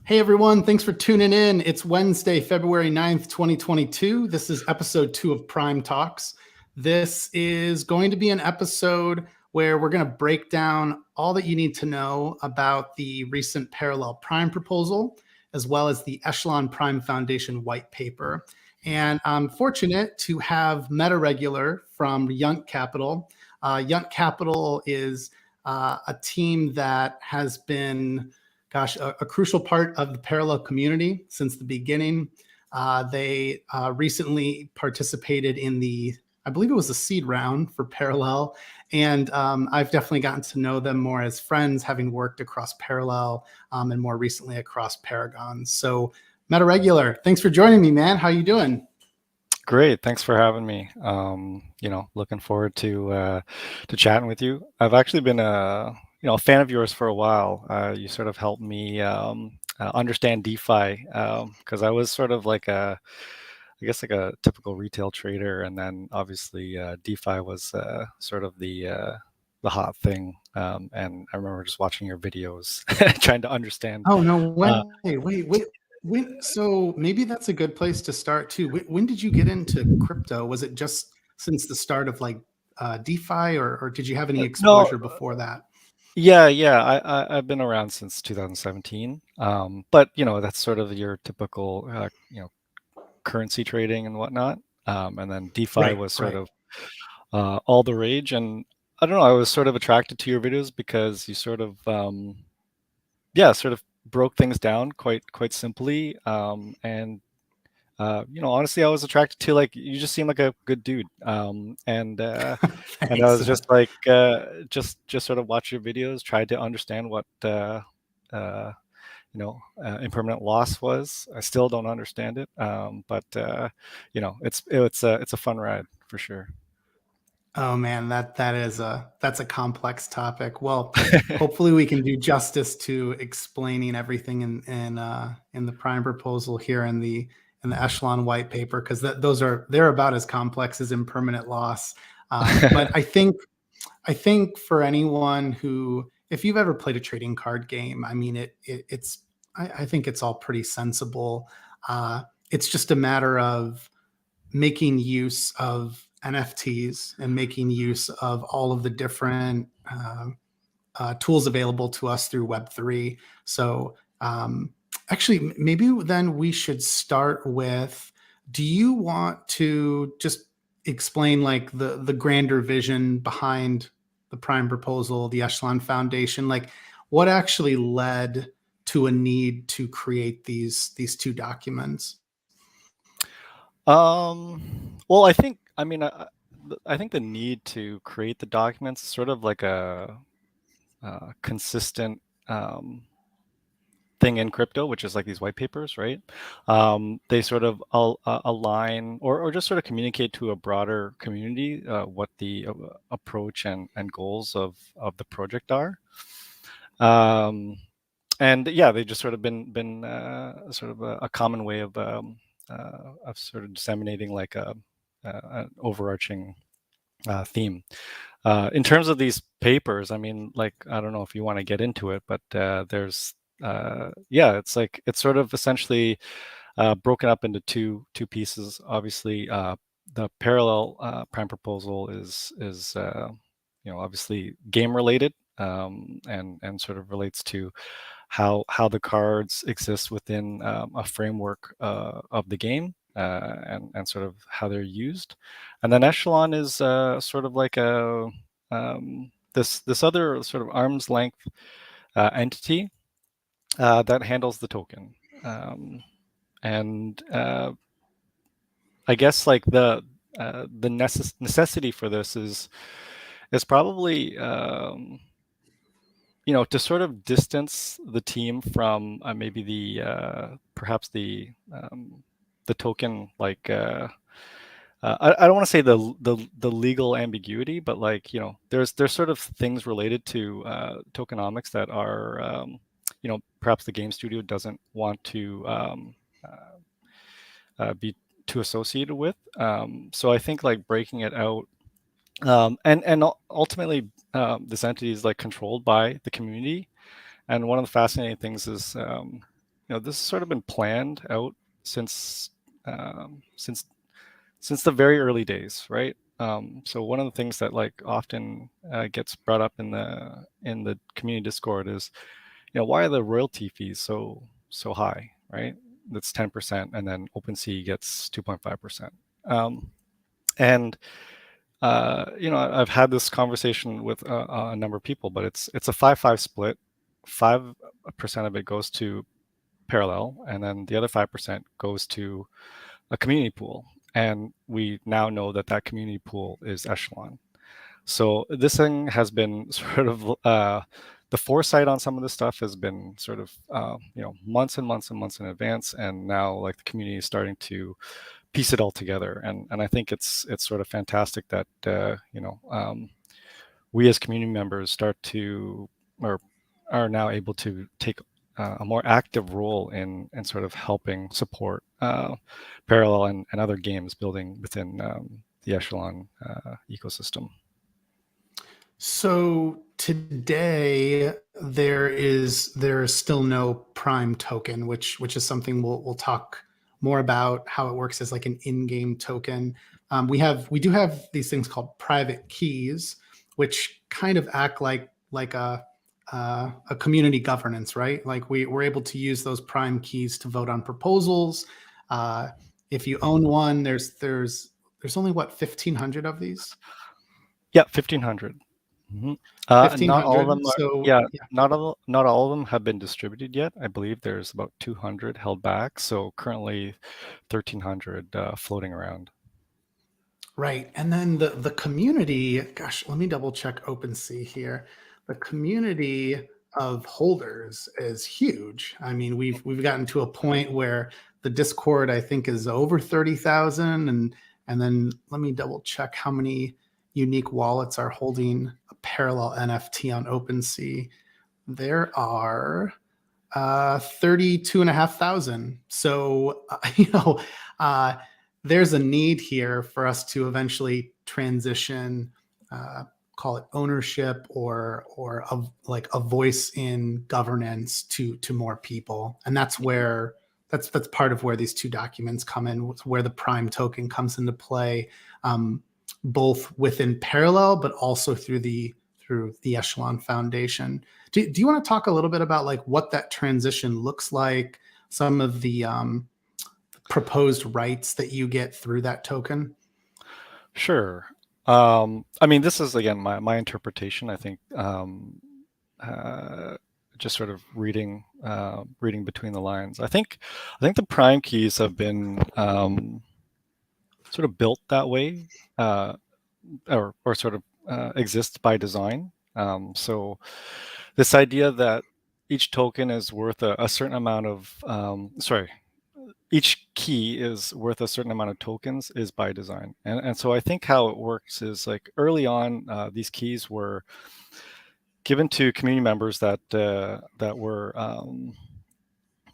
Hey everyone, thanks for tuning in. It's Wednesday, February 9th, 2022. This is episode 2 of Prime Talks. This is going to be an episode where we're going to break down all that you need to know about the recent Parallel Prime proposal, as well as the Echelon Prime Foundation Whitepaper. And I'm fortunate to have Metaregular from Yunt Capital. Yunt Capital is a team that has been a crucial part of the Parallel community since the beginning. They recently participated in I believe it was the seed round for Parallel. And I've definitely gotten to know them more as friends, having worked across Parallel and more recently across Paragons. So Metaregular, thanks for joining me, man. How you doing? Great, thanks for having me. Looking forward to chatting with you. I've actually been a fan of yours for a while. You sort of helped me understand DeFi because I was sort of like I guess like a typical retail trader, and then obviously DeFi was sort of the hot thing. And I remember just watching your videos, trying to understand. Oh, no way. Wait. So maybe that's a good place to start too. When did you get into crypto? Was it just since the start of like DeFi, or did you have any No, exposure before that? yeah. I've been around since 2017. But that's sort of your typical currency trading and whatnot. And then DeFi was sort Right. of all the rage. And I don't know, I was sort of attracted to your videos because you sort of sort of broke things down quite simply. Honestly, I was attracted to, like, you just seem like a good dude. And I Thanks. was just like, just sort of watch your videos, tried to understand what uh, impermanent loss was. I still don't understand it, but it's a fun ride for sure. Oh man, that's a complex topic. Well, hopefully we can do justice to explaining everything in the prime proposal here in the Echelon white paper, because they're about as complex as impermanent loss. But I think for anyone who, if you've ever played a trading card game, I mean I think it's all pretty sensible. It's just a matter of making use of NFTs and making use of all of the different tools available to us through Web3. So, actually, maybe then we should start with, do you want to just explain like the grander vision behind the Prime proposal, the Echelon Foundation? Like, what actually led to a need to create these two documents? Well, I think the need to create the documents is sort of like a consistent thing in crypto, which is like these white papers, right? They sort of align or just sort of communicate to a broader community what the approach and goals of the project are. And yeah, they just sort of been sort of a common way of sort of disseminating like an overarching theme. In terms of these papers, I mean, like, I don't know if you want to get into it, but there's it's sort of essentially broken up into two pieces. Obviously, the parallel prime proposal is obviously game related, and sort of relates to how the cards exist within a framework of the game, and sort of how they're used. And then Echelon is sort of like this other sort of arm's length entity that handles the token. And I guess like the necessity for this is probably to sort of distance the team from maybe perhaps the token, like I don't want to say the legal ambiguity, but like, there's sort of things related to tokenomics that are perhaps the game studio doesn't want to be too associated with. So I think like breaking it out, and ultimately this entity is like controlled by the community. And one of the fascinating things is this has sort of been planned out since um, since since the very early days, right? So one of the things that like often gets brought up in the community Discord is, why are the royalty fees so high, right? That's 10%, and then OpenSea gets 2.5%. And I've had this conversation with a number of people, but it's a 5-5 split. 5% of it goes to Parallel, and then the other 5% goes to a community pool. And we now know that that community pool is Echelon. So this thing has been sort of the foresight on some of this stuff has been sort of months and months and months in advance, and now like the community is starting to piece it all together. And I think it's sort of fantastic that we as community members start to or are now able to take a more active role in sort of helping support Parallel and other games building within the Echelon ecosystem. So today there is still no Prime token, which is something we'll talk more about how it works as like an in-game token. We do have these things called private keys, which kind of act like a community governance, right? Like we're able to use those Prime keys to vote on proposals. If you own one, there's only what 1,500 of these. Yeah, 1,500. Mm-hmm. Not all of them are, so not all of them have been distributed yet. I believe there's about 200 held back, so currently 1,300 floating around. Right. And then the community, gosh, let me double check OpenSea here. The community of holders is huge. I mean, we've gotten to a point where the Discord, I think, is over 30,000. And then let me double check how many unique wallets are holding a Parallel NFT on OpenSea. There are 32,500. So, there's a need here for us to eventually transition, call it ownership or a voice in governance to more people. And that's where that's part of where these two documents come in, where the Prime token comes into play, both within Parallel, but also through the Echelon Foundation. Do you want to talk a little bit about like what that transition looks like, some of the proposed rights that you get through that token? Sure. I mean, this is again my interpretation. I think just sort of reading between the lines. I think the Prime keys have been sort of built that way, or sort of exist by design. So this idea that each token is worth a certain amount of each key is worth a certain amount of tokens is by design. And so I think how it works is like early on, these keys were given to community members that were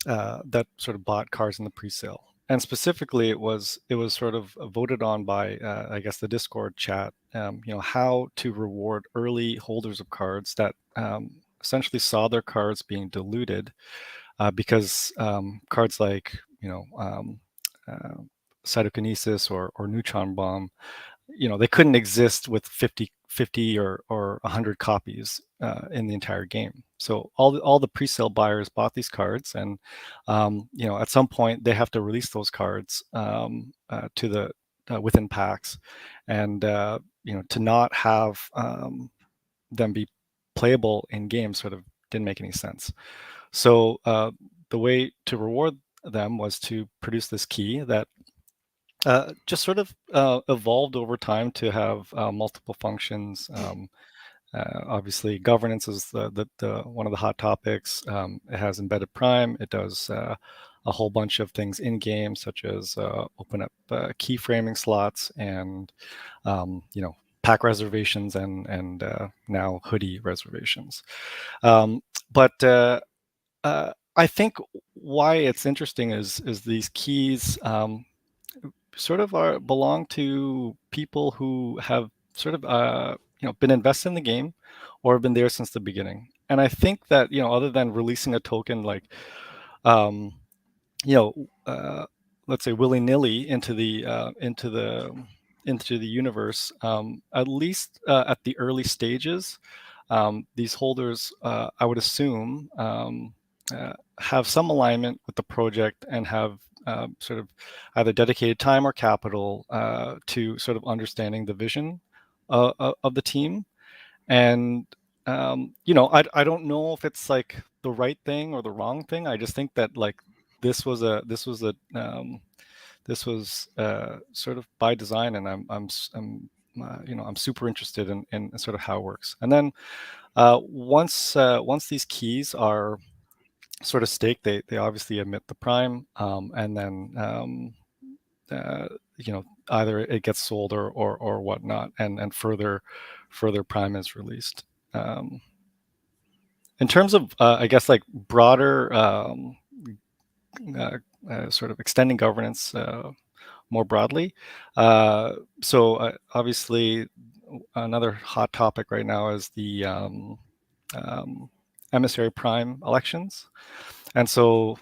that sort of bought cards in the pre-sale. And specifically, it was sort of voted on by, I guess, the Discord chat, how to reward early holders of cards that essentially saw their cards being diluted because cards like, cytokinesis or neutron bomb, they couldn't exist with 50 or 100 copies in the entire game. So all the pre-sale buyers bought these cards, and at some point they have to release those cards to the within packs, and to not have them be playable in games sort of didn't make any sense. So the way to reward them was to produce this key that just sort of evolved over time to have multiple functions. Obviously, governance is the one of the hot topics. It has embedded Prime. It does a whole bunch of things in game, such as open up keyframing slots and pack reservations and now hoodie reservations. But I think why it's interesting is these keys sort of belong to people who have sort of been invested in the game or have been there since the beginning. And I think that other than releasing a token like you know, let's say willy-nilly into the universe, at least at the early stages. These holders, I would assume, have some alignment with the project and have sort of either dedicated time or capital to sort of understanding the vision of the team. And I don't know if it's like the right thing or the wrong thing. I just think that like this was sort of by design, and I'm super interested in sort of how it works. And then once these keys are sort of staked, they obviously emit the prime, and then either it gets sold or whatnot, and further prime is released. In terms of I guess like broader sort of extending governance more broadly. So obviously, another hot topic right now is the Emissary Prime elections. And so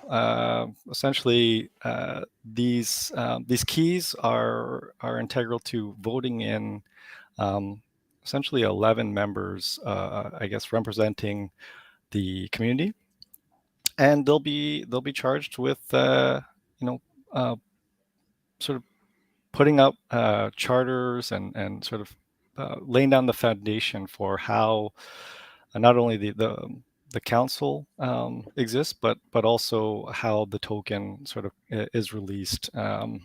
essentially, these keys are integral to voting in essentially 11 members, I guess, representing the community, and they'll be charged with sort of putting up charters and sort of laying down the foundation for how not only the council exists, but also how the token sort of is released and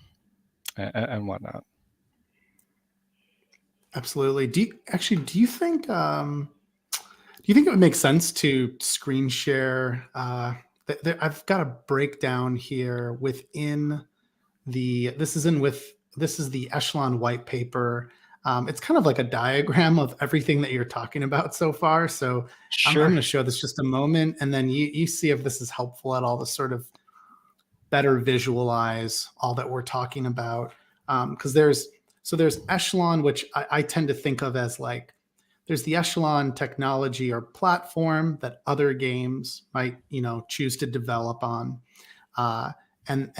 whatnot. Absolutely. Do you think it would make sense to screen share? I've got a breakdown here within this is the Echelon whitepaper. It's kind of like a diagram of everything that you're talking about so far. So I'm Sure. going to show this just a moment, and then you see if this is helpful at all to sort of better visualize all that we're talking about. Because there's Echelon, which I tend to think of as like, there's the Echelon technology or platform that other games might choose to develop on. And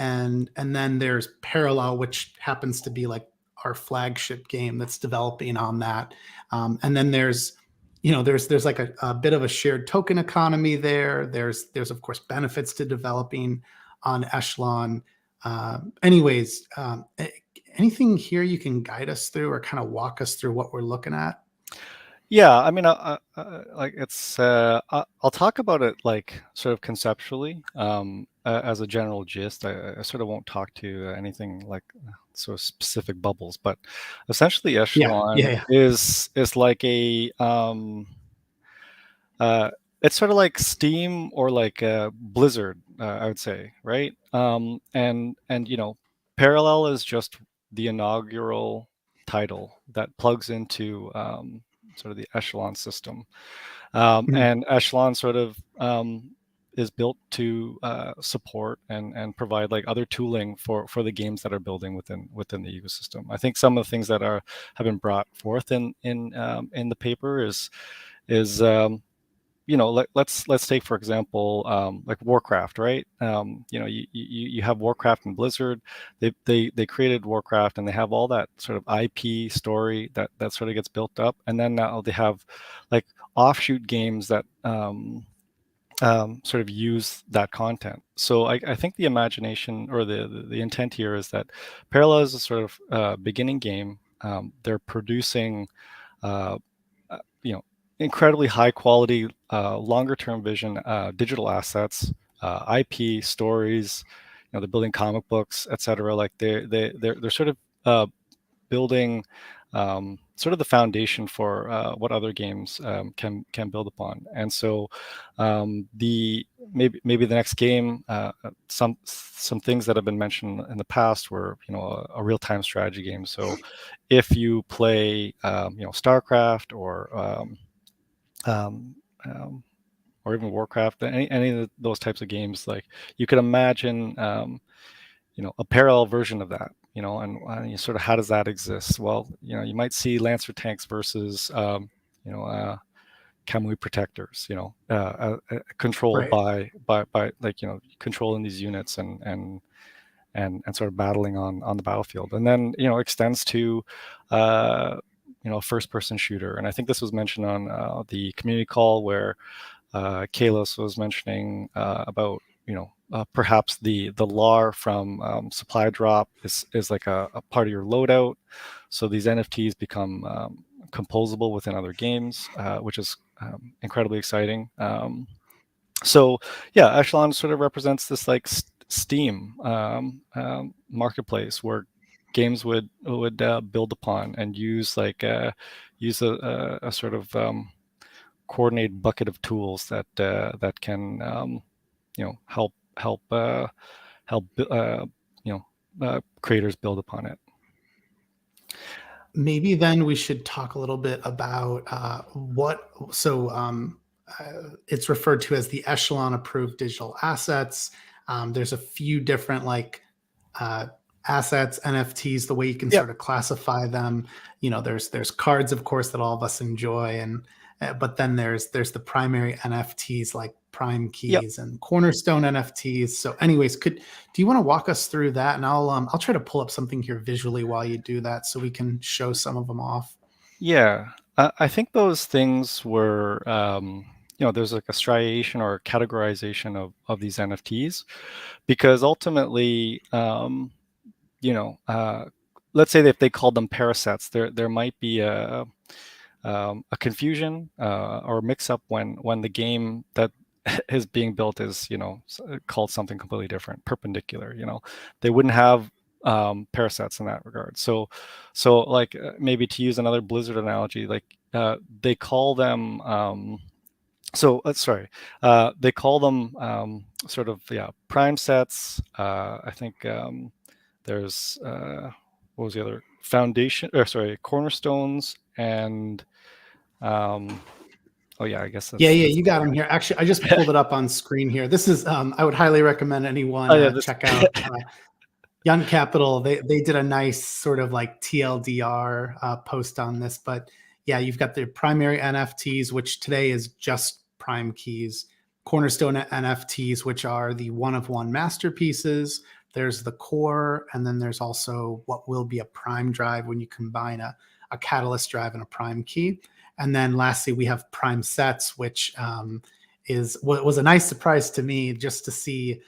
then there's Parallel, which happens to be like our flagship game that's developing on that. And then there's like a bit of a shared token economy there. There's of course benefits to developing on Echelon. Anyways, anything here you can guide us through or kind of walk us through what we're looking at? Yeah, I mean, like it's. I'll talk about it like sort of conceptually, as a general gist. I sort of won't talk to anything like sort of specific bubbles, but essentially, Echelon Yeah. is like a it's sort of like Steam or like Blizzard, I would say, right? And Parallel is just the inaugural title that plugs into sort of the Echelon system, Mhm. and Echelon sort of is built to support and provide like other tooling for the games that are building within the ecosystem. I think some of the things that have been brought forth in the paper is let's take for example like Warcraft, right? You have Warcraft and Blizzard. They created Warcraft, and they have all that sort of IP story that sort of gets built up, and then now they have like offshoot games that sort of use that content. So I think the imagination or the intent here is that Parallel is a sort of beginning game. They're producing uh, incredibly high quality, longer term vision, digital assets, IP stories. They're building comic books, etc. Like they're sort of building sort of the foundation for what other games can build upon. And so the maybe the next game, some things that have been mentioned in the past were a real time strategy game. So if you play StarCraft um, or even Warcraft, any of those types of games, like you could imagine, a parallel version of that, and sort of how does that exist? Well, you might see Lancer tanks versus, Kamui protectors, controlled Right. by like controlling these units and sort of battling on the battlefield, and then extends to a first person shooter. And I think this was mentioned on the community call where Kalos was mentioning about perhaps the LAR from supply drop is like a part of your loadout, so these NFTs become composable within other games, which is incredibly exciting. So yeah, Echelon sort of represents this like Steam marketplace where games would build upon and use use a sort of coordinated bucket of tools that can help creators build upon it. Maybe then we should talk a little bit about it's referred to as the Echelon approved digital assets. There's a few different assets, NFTs, the way you can sort of classify them. There's cards, of course, that all of us enjoy, and but then there's the primary NFTs like Prime Keys and Cornerstone NFTs. So, anyways, do you want to walk us through that? And I'll try to pull up something here visually while you do that, so we can show some of them off. Yeah, I think those things were there's like a striation or categorization of these NFTs, because ultimately let's say that if they called them parasets, there might be a confusion or mix up when the game that is being built is called something completely different, perpendicular. They wouldn't have parasets in that regard. So like maybe to use another Blizzard analogy, like they call them they call them sort of prime sets. I think there's what was the other cornerstones and I guess that's, you got them here. Actually, I just pulled it up on screen here. This is I would highly recommend anyone check out Yunt Capital. They did a nice sort of like TLDR post on this, but yeah, you've got the primary NFTs, which today is just Prime Keys, Cornerstone NFTs, which are the one-of-one masterpieces. There's the core, and then there's also what will be a Prime drive when you combine a Catalyst drive and a Prime key. And then lastly, we have Prime sets, which was a nice surprise to me just to see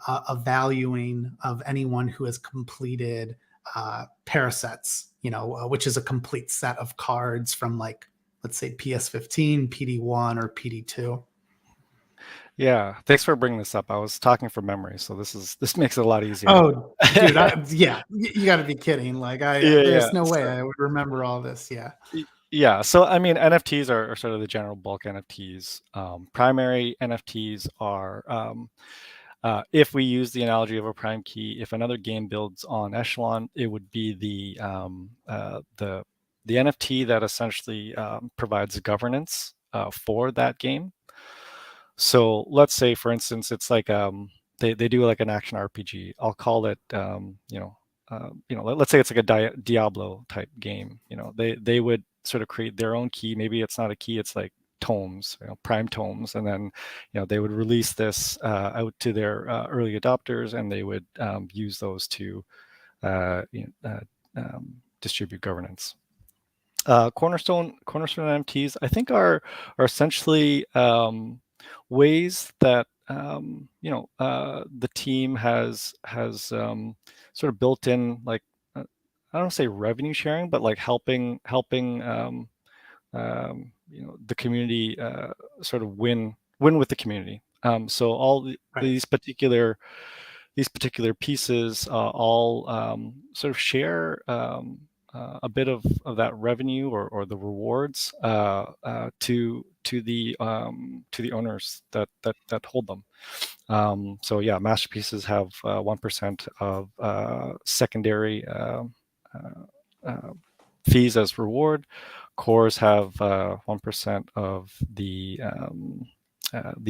a valuing of anyone who has completed parasets, which is a complete set of cards from let's say PS15, PD1, or PD2. Yeah, thanks for bringing this up. I was talking from memory, so this makes it a lot easier. Oh, dude, you got to be kidding! There's no way I would remember all this. Yeah, so I mean, NFTs are sort of the general bulk NFTs. Primary NFTs are, if we use the analogy of a prime key, if another game builds on Echelon, it would be the NFT that essentially provides governance for that game. So let's say, for instance, it's like they do like an action RPG. I'll call it let's say it's like a Diablo type game. They would sort of create their own key. Maybe it's not a key, it's like tomes, prime tomes, and then they would release this out to their early adopters, and they would use those to distribute governance. Cornerstone NFTs, I think, are essentially ways that the team has sort of built in, like, I don't want to say revenue sharing, but like helping the community sort of win with the community. So all these particular pieces all sort of share a bit of that revenue or the rewards to the owners that hold them. So yeah, masterpieces have 1% of secondary fees as reward. Cores have 1% of the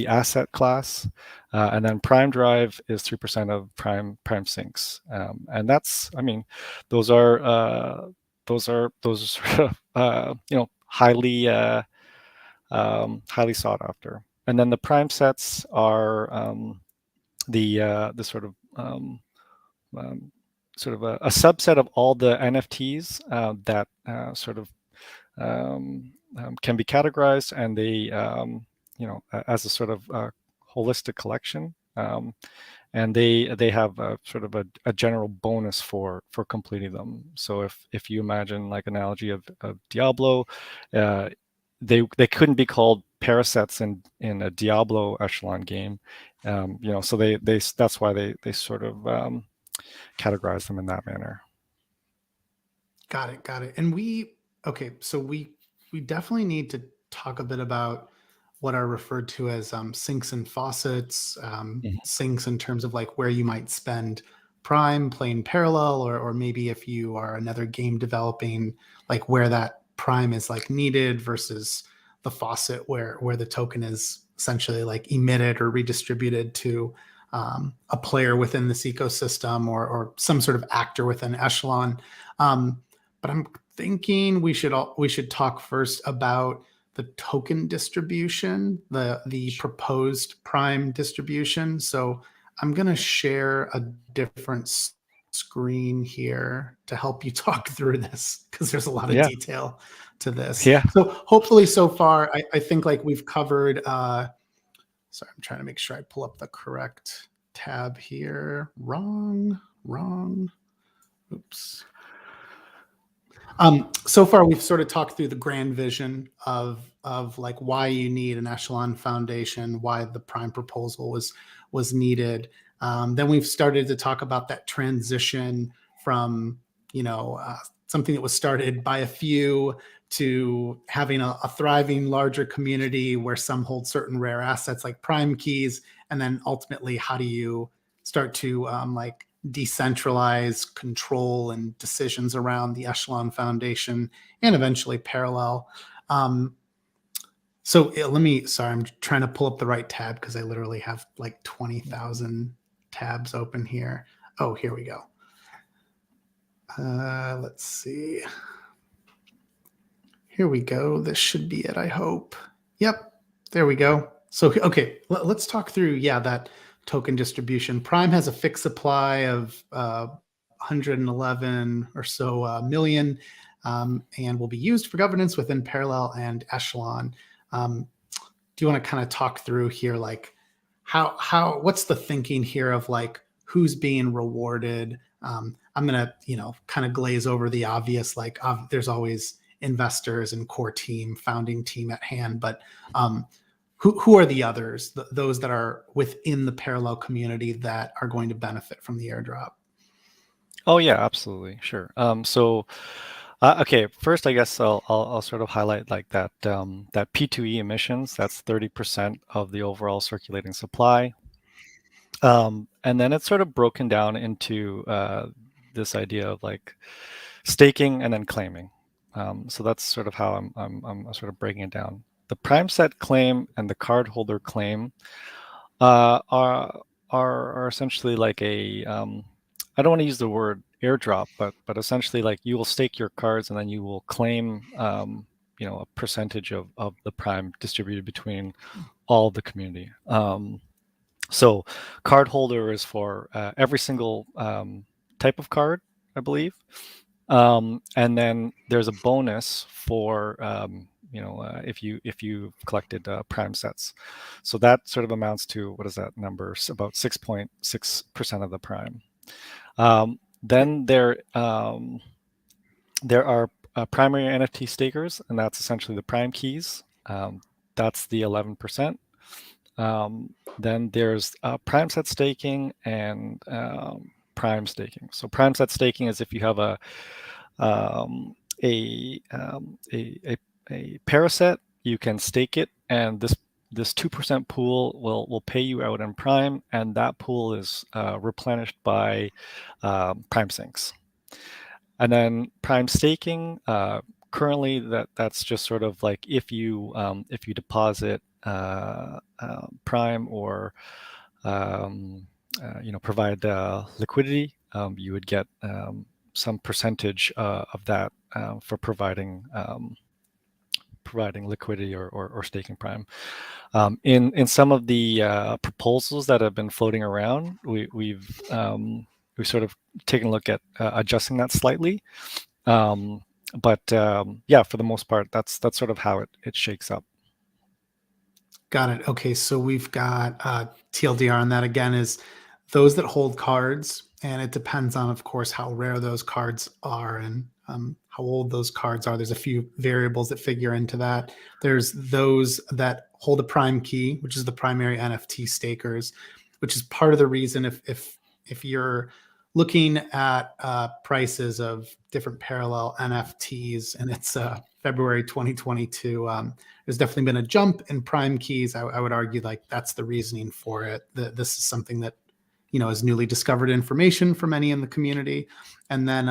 asset class, and then Prime Drive is 3% of Prime Sinks, and that's, I mean, those are sort of highly highly sought after. And then the prime sets are the sort of a subset of all the NFTs that sort of can be categorized, and they as a sort of holistic collection. And they have a sort of a general bonus for completing them. So if you imagine like analogy of Diablo, they couldn't be called parasets in a Diablo echelon game, so they that's why they sort of categorize them in that manner. Got it. And so we definitely need to talk a bit about what are referred to as sinks and faucets, Mhm. sinks in terms of like where you might spend Prime playing Parallel, or maybe if you are another game developing, like where that Prime is like needed versus the faucet where the token is essentially like emitted or redistributed to a player within this ecosystem, or some sort of actor within Echelon. But I'm thinking we should talk first about the token distribution, the proposed Prime distribution. So I'm going to share a different screen here to help you talk through this, because there's a lot of Yeah, detail to this. yeah, So hopefully so far, I think like we've covered, sorry, I'm trying to make sure I pull up the correct tab here. Wrong. Oops. So far, we've sort of talked through the grand vision of like why you need an Echelon Foundation, why the Prime proposal was needed. Then we've started to talk about that transition from something that was started by a few to having a thriving larger community where some hold certain rare assets like Prime keys, and then ultimately how do you start to like decentralize control and decisions around the Echelon Foundation and eventually Parallel. Sorry, I'm trying to pull up the right tab because I literally have like 20,000 tabs open here. Oh, here we go. Let's see. Here we go. This should be it, I hope. Yep, there we go. So, okay, let's talk through, that token distribution. Prime has a fixed supply of 111 or so million, and will be used for governance within Parallel and Echelon. Do you want to kind of talk through here, like what's the thinking here of like who's being rewarded? I'm gonna kind of glaze over the obvious, like there's always investors and core team, founding team at hand, but who are the others, those that are within the Parallel community that are going to benefit from the airdrop? Oh yeah, absolutely, sure. Okay, first I guess I'll sort of highlight like that that P2E emissions. That's 30% of the overall circulating supply, and then it's sort of broken down into this idea of like staking and then claiming. So that's sort of how I'm sort of breaking it down. The prime set claim and the cardholder claim uh, are are essentially like a I don't want to use the word airdrop, but essentially like you will stake your cards and then you will claim a percentage of the prime distributed between all of the community. So card holder is for every single type of card, I believe. And then there's a bonus for if you collected prime sets. So that sort of amounts to, what is that number? About 6.6% of the prime. Then there are primary NFT stakers, and that's essentially the prime keys. That's the 11%. Then there's prime set staking and prime staking. So prime set staking is if you have a paraset, you can stake it, and this 2% pool will pay you out in prime, and that pool is replenished by prime sinks. And then prime staking, currently that's just sort of like if you deposit prime or provide liquidity, you would get some percentage of that for providing providing liquidity or staking Prime. In some of the proposals that have been floating around, we've sort of taken a look at adjusting that slightly. But yeah, for the most part, that's sort of how it shakes up. Got it. Okay, so we've got TLDR on that again is those that hold cards, and it depends on, of course, how rare those cards are and how old those cards are. There's a few variables that figure into that. There's those that hold a prime key, which is the primary NFT stakers, which is part of the reason if you're looking at prices of different parallel NFTs, and it's February 2022. There's definitely been a jump in prime keys. I would argue like that's the reasoning for it. This is something that is newly discovered information for many in the community, and then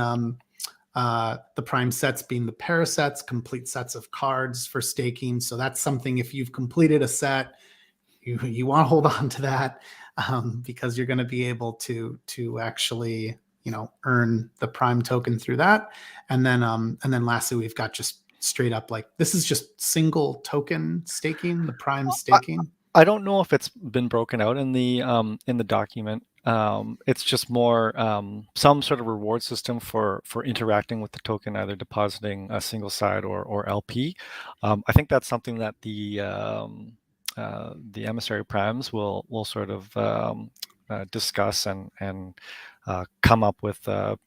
the prime sets being the parasets, complete sets of cards for staking. So that's something if you've completed a set, you want to hold on to that because you're going to be able to actually earn the prime token through that. And then lastly, we've got just straight up like this is just single token staking, the prime staking. I don't know if it's been broken out in the document. It's just more some sort of reward system for interacting with the token, either depositing a single side or LP. I think that's something that the Emissary Primes will sort of discuss and come up with the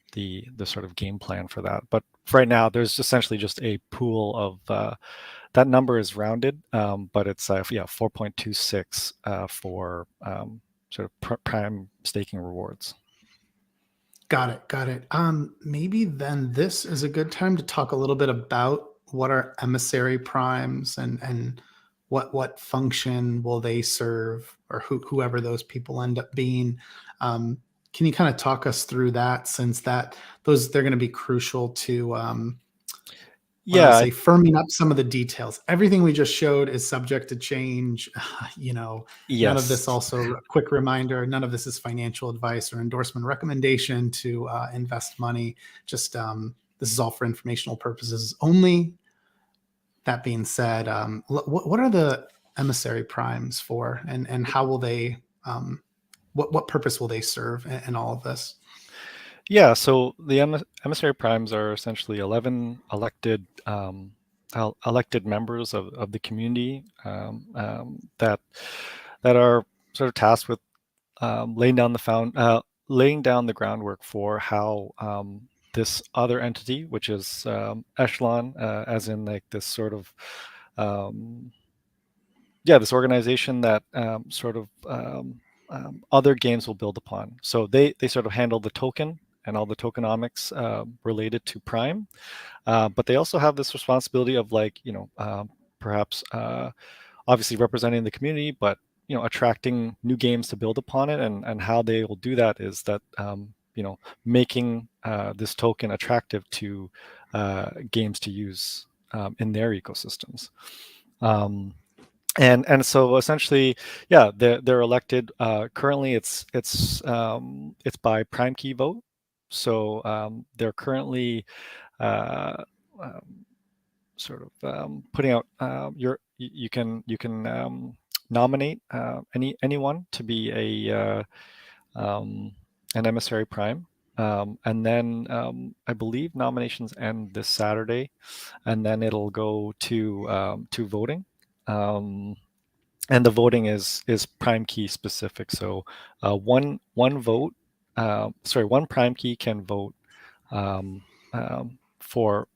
sort of game plan for that. But for right now, there's essentially just a pool of that number is rounded, but it's 4.26 for sort of prime staking rewards. Got it. Maybe then this is a good time to talk a little bit about what are Emissary Primes and what function will they serve, or whoever those people end up being. Can you kind of talk us through that, since they're going to be crucial to firming up some of the details. Everything we just showed is subject to change. Yes. None of this, also a quick reminder, none of this is financial advice or endorsement recommendation to invest money. Just this is all for informational purposes only. That being said, what are the Emissary Primes for, and how will they, what purpose will they serve in all of this? Yeah, so the Emissary Primes are essentially 11 elected members of the community that are sort of tasked with laying down the groundwork for how this other entity, which is Echelon, as in like this sort of this organization that other games will build upon. So they sort of handle the token and all the tokenomics related to Prime, but they also have this responsibility of perhaps obviously representing the community, but attracting new games to build upon it. And how they will do that is that making this token attractive to games to use in their ecosystems. And so essentially, they're elected. Currently, it's by prime key vote. So they're currently sort of putting out you can nominate anyone to be an Emissary Prime. And then I believe nominations end this Saturday, and then it'll go to voting. And the voting is prime key specific. So one prime key can vote for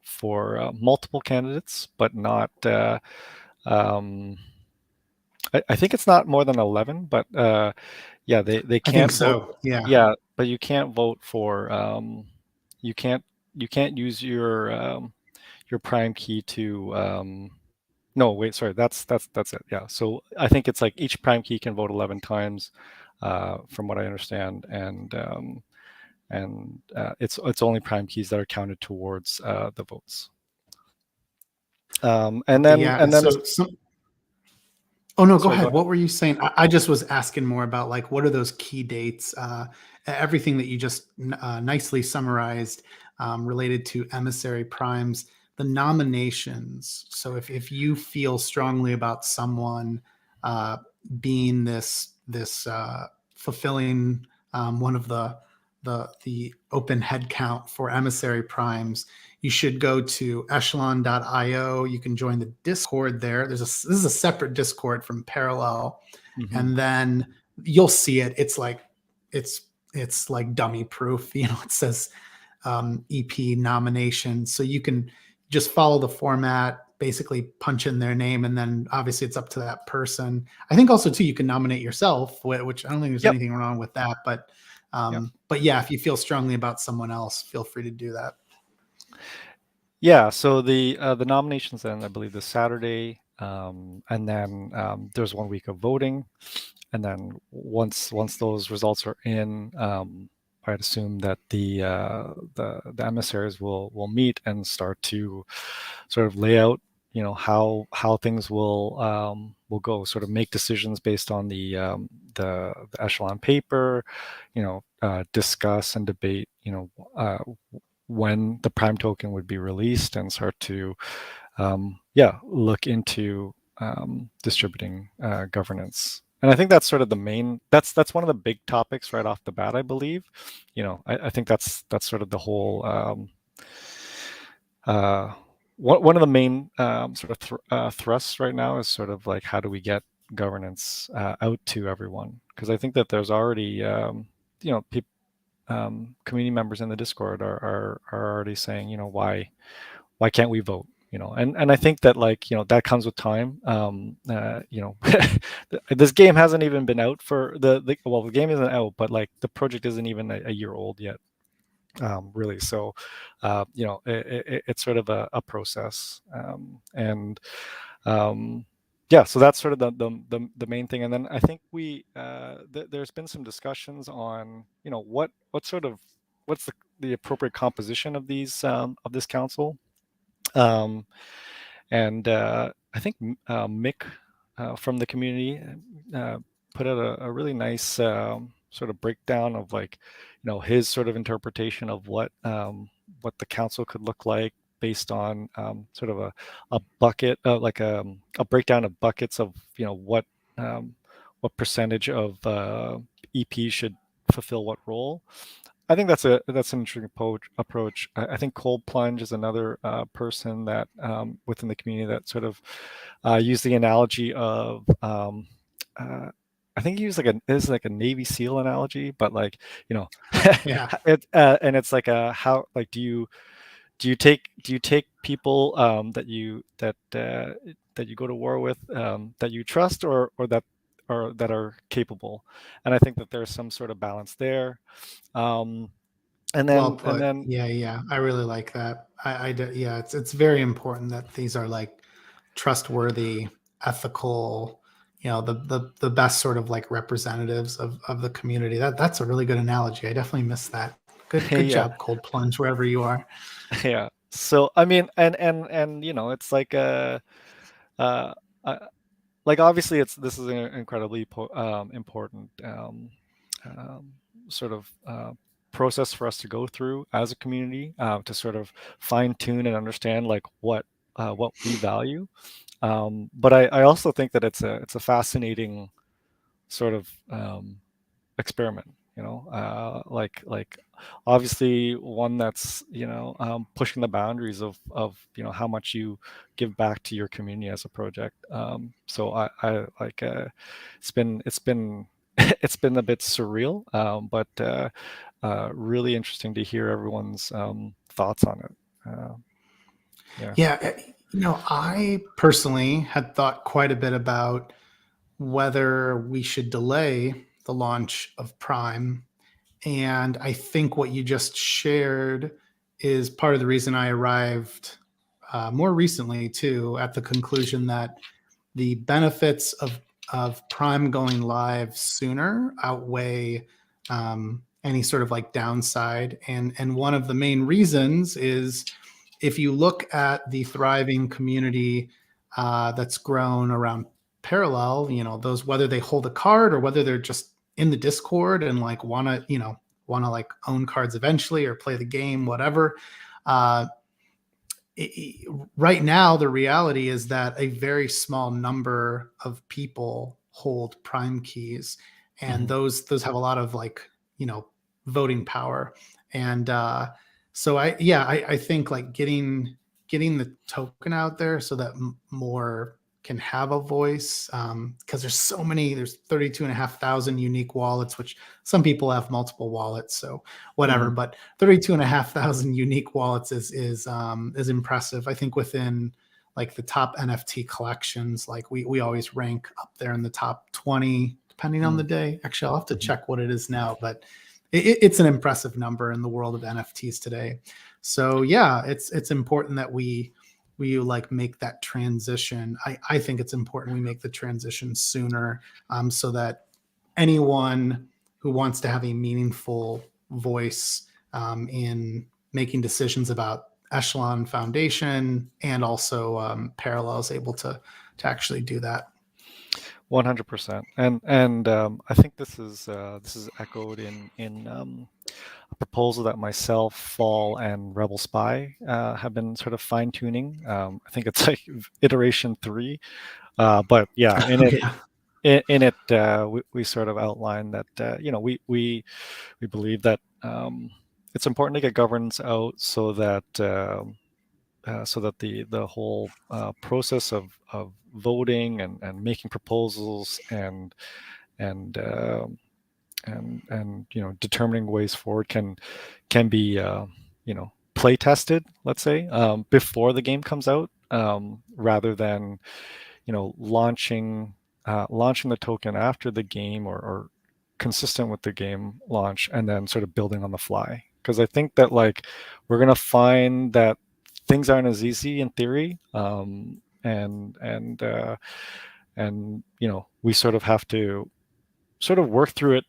multiple candidates, but not. I think it's not more than 11, but they can't. I think so. Vote. Yeah, but you can't vote for. You can't use your prime key to. No, wait, sorry, that's it. Yeah, so I think it's like each prime key can vote 11 times, from what I understand, and it's only prime keys that are counted towards the votes. And then oh no, go ahead. What were you saying? I just was asking more about like what are those key dates? Everything that you just nicely summarized related to Emissary Primes. the nominations. So if you feel strongly about someone being this fulfilling one of the open head count for Emissary Primes, you should go to echelon.io. You can join the Discord there. This is a separate Discord from Parallel, and then you'll see it. It's like dummy proof. You know, it says EP nomination, so you can just follow the format, basically punch in their name, and then obviously it's up to that person. I think also too you can nominate yourself, which I don't think there's anything wrong with that, but yeah, if you feel strongly about someone else, feel free to do that. Yeah, so the nominations then, I believe, this Saturday, and then there's 1 week of voting, and then once those results are in, I'd assume that the emissaries will meet and start to sort of lay out, you know, how things will go, sort of make decisions based on the Echelon paper, you know, discuss and debate, you know, when the Prime token would be released, and start to look into distributing governance. And I think that's sort of the main, that's one of the big topics right off the bat, I believe. You know, I think that's sort of the whole one of the main sort of thrusts right now is sort of like, how do we get governance out to everyone? Because I think that there's already you know, community members in the Discord are already saying, you know, why can't we vote? You know, and I think that, like, you know, that comes with time. You know, this game hasn't even been out for the game isn't out, but like the project isn't even a year old yet, really. So, you know, it's sort of a process, and yeah, so that's sort of the main thing. And then I think there's been some discussions on, you know, what's the appropriate composition of these of this council. And I think Mick from the community put out a really nice sort of breakdown of, like, you know, his sort of interpretation of what the council could look like, based on sort of a bucket, like a breakdown of buckets of, you know, what percentage of EP should fulfill what role. I think that's an interesting approach. I think Cold Plunge is another person that within the community that sort of used the analogy of I think he used like a Navy SEAL analogy, but, like, you know, Yeah. and it's like how, like, do you take people that you go to war with, that you trust, or that are capable? And I think that there's some sort of balance there. And Well then put. Yeah, I really like that. Yeah, it's very important that these are like trustworthy, ethical, you know, the best sort of like representatives of the community. That's a really good analogy. I definitely missed that. Good yeah, job, Cold Plunge, wherever you are. yeah. So I mean, and you know, it's like uh, uh like, obviously this is an incredibly important um, sort of process for us to go through as a community, to sort of fine tune and understand, like, what we value. But I also think that it's a fascinating sort of experiment, you know, like obviously one that's, you know, pushing the boundaries of you know, how much you give back to your community as a project. So I like it's been it's been a bit surreal, but really interesting to hear everyone's thoughts on it. Yeah, you know, I personally had thought quite a bit about whether we should delay the launch of Prime. And I think what you just shared is part of the reason I arrived more recently, too, at the conclusion that the benefits of Prime going live sooner outweigh any sort of like downside. And one of the main reasons is, if you look at the thriving community that's grown around Parallel, you know, those, whether they hold a card or whether they're just in the Discord and like want to like own cards eventually or play the game, whatever. right now, the reality is that a very small number of people hold prime keys, and those have a lot of voting power. And so I think like getting the token out there so that more can have a voice, because there's 32,500 unique wallets, which some people have multiple wallets, so whatever. But 32,500 unique wallets is impressive. I think within like the top NFT collections, like we always rank up there in the top 20, depending on the day. Actually, I'll have to check what it is now, but it's an impressive number in the world of NFTs today. So yeah, it's important that we like make that transition. I think it's important we make the transition sooner, so that anyone who wants to have a meaningful voice in making decisions about Echelon Foundation and also Parallel is able to actually do that. 100%. And I think this is echoed in a proposal that myself, Fall, and Rebel Spy have been sort of fine tuning. I think it's like iteration 3, but yeah, in it. Yeah. In it, we sort of outline that we believe that it's important to get governance out so that the whole process of voting and making proposals and determining ways forward can be play tested, let's say, before the game comes out, rather than launching the token after the game, or consistent with the game launch, and then sort of building on the fly. Because I think that like we're gonna find that things aren't as easy in theory, and we sort of have to sort of work through it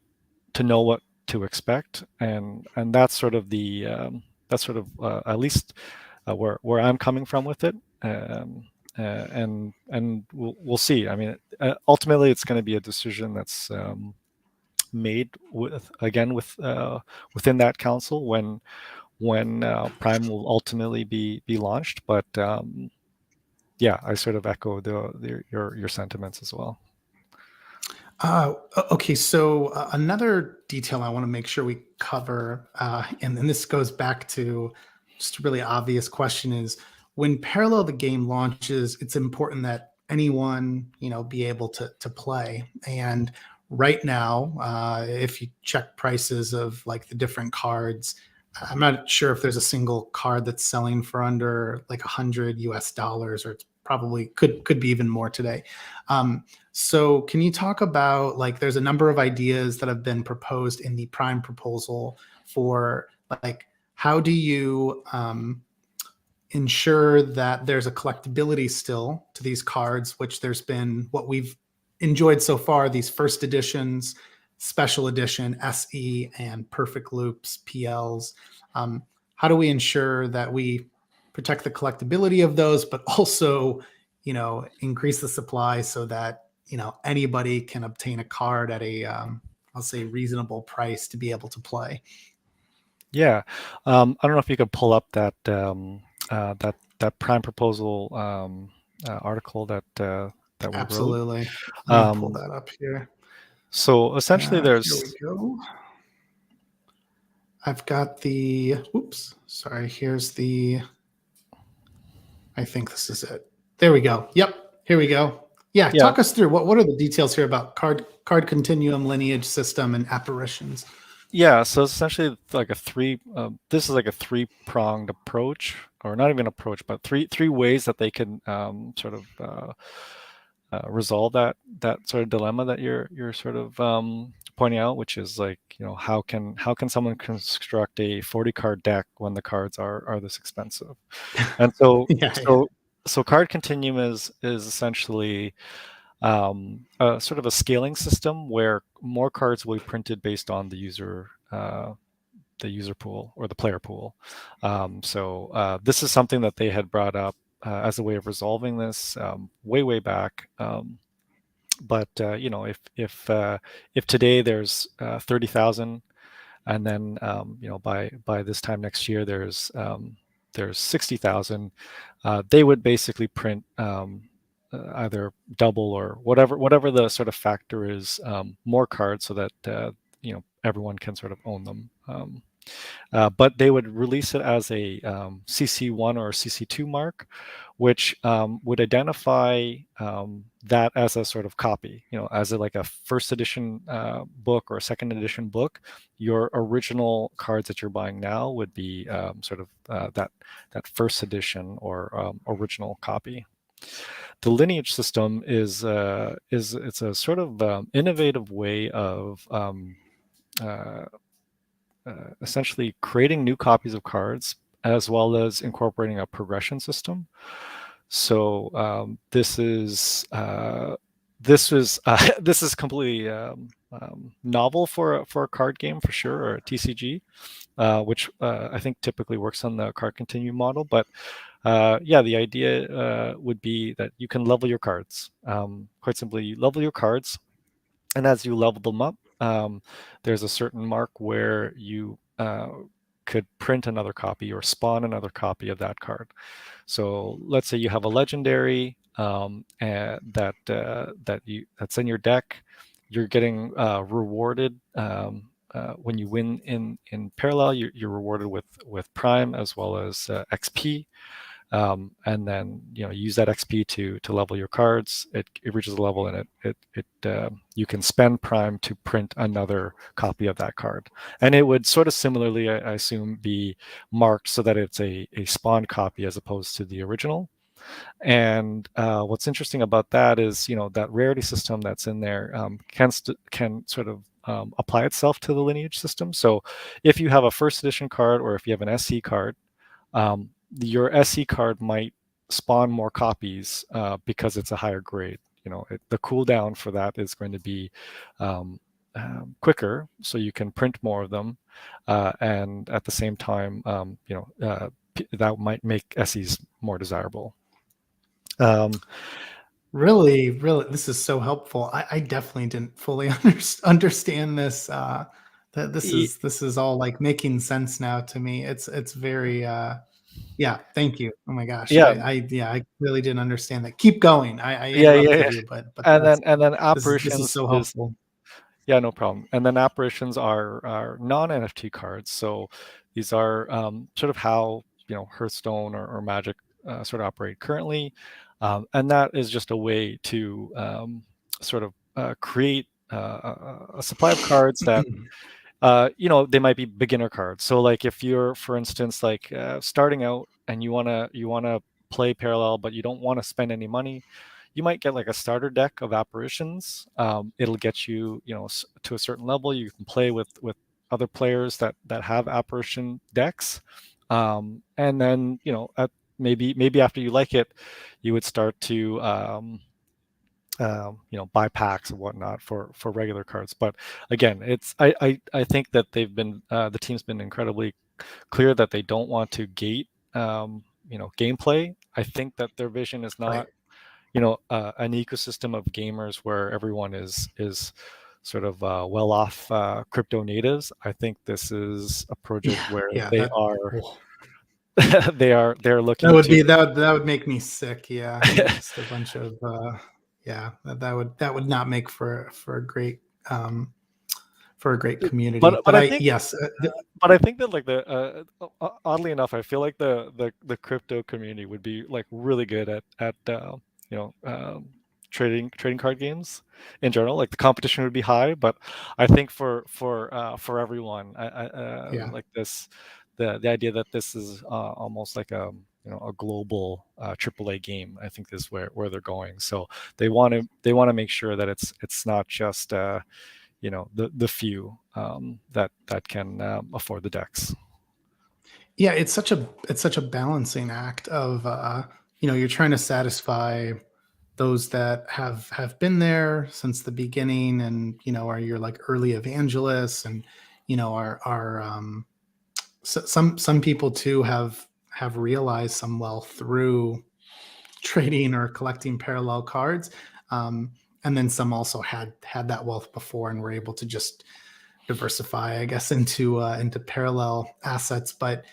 to know what to expect, and that's sort of the at least where I'm coming from with it. And we'll see. I mean, ultimately, it's going to be a decision that's made within that council when Prime will ultimately be launched. But yeah, I sort of echo your sentiments as well. Okay, so another detail I want to make sure we cover, and then this goes back to just a really obvious question, is when Parallel the game launches, it's important that anyone be able to play. And right now, if you check prices of like the different cards, I'm not sure if there's a single card that's selling for under like $100, or it's probably could be even more today. So can you talk about, like, there's a number of ideas that have been proposed in the Prime proposal for like, how do you ensure that there's a collectability still to these cards, which there's been what we've enjoyed so far, these first editions, special edition, SE, and perfect loops, PLs. How do we ensure that we protect the collectability of those, but also, increase the supply so that, anybody can obtain a card at a, I'll say, reasonable price to be able to play? Yeah, I don't know if you could pull up that that Prime proposal article that we wrote. Absolutely. Let me pull that up here. So essentially, here we go. I've got the. Oops, sorry. Here's the. I think this is it. There we go. Yep. Here we go. Yeah. Talk us through what are the details here about card continuum, lineage system, and apparitions. Yeah, so essentially like this is like a three-pronged approach, or not even approach, but three ways that they can sort of resolve that sort of dilemma that you're sort of pointing out, which is like, how can someone construct a 40 card deck when the cards are this expensive? And so so card continuum is essentially sort of a scaling system where more cards will be printed based on the user pool, or the player pool. So this is something that they had brought up as a way of resolving this way back. But if today there's 30,000, and then by this time next year there's there's 60,000. They would basically print either double or whatever the sort of factor is, more cards, so that everyone can sort of own them. But they would release it as a CC1 or CC2 mark, which would identify that as a sort of copy, as like a first edition book or a second edition book. Your original cards that you're buying now would be sort of that first edition or original copy. The Lineage system is it's a sort of innovative way of essentially creating new copies of cards, as well as incorporating a progression system. So this is this is completely novel for a card game for sure, or a TCG, which I think typically works on the card continuum model. But yeah, the idea would be that you can level your cards. Quite simply, you level your cards, and as you level them up, there's a certain mark where you could print another copy or spawn another copy of that card. So let's say you have a legendary and that's in your deck. You're getting rewarded when you win in Parallel. You're rewarded with Prime as well as XP. And then use that XP to level your cards. It reaches a level, and you can spend Prime to print another copy of that card. And it would sort of similarly, I assume, be marked so that it's a spawned copy as opposed to the original. And what's interesting about that is that rarity system that's in there can sort of apply itself to the Lineage system. So if you have a first edition card, or if you have an SC card, your SC card might spawn more copies because it's a higher grade. The cooldown for that is going to be quicker, so you can print more of them, and at the same time, that might make SCs more desirable. Really, this is so helpful. I definitely didn't fully understand this. That this is all like making sense now to me. It's very yeah. Thank you. Oh my gosh. Yeah. I really didn't understand that. Keep going. I Yeah. interrupted you, but and then this apparitions is so helpful. Yeah, no problem. And then apparitions are non-NFT cards. So these are sort of how Hearthstone or Magic sort of operate currently, and that is just a way to sort of create a supply of cards that they might be beginner cards. So like if you're, for instance, like starting out and you wanna play Parallel, but you don't want to spend any money, you might get like a starter deck of apparitions. It'll get you, to a certain level. You can play with other players that have apparition decks, and then maybe after you like it, you would start to buy packs and whatnot for regular cards. But again, I think that the team's been incredibly clear that they don't want to gate gameplay. I think that their vision is not Right. an ecosystem of gamers where everyone is sort of well off crypto natives. I think this is a project where they are they're looking that would make me sick. Yeah, just a bunch of that would not make for a great community. But I think but I think that like oddly enough, I feel like the crypto community would be like really good at trading card games in general. Like the competition would be high, but I think for everyone, like this, the idea that this is almost like a global AAA game, I think is where they're going. So they want to make sure that it's not just the few that can afford the decks. Yeah, it's such a balancing act of you're trying to satisfy those that have been there since the beginning, and are your like early evangelists, and are some people too have realized some wealth through trading or collecting parallel cards, and then some also had that wealth before and were able to just diversify, I guess, into parallel assets. But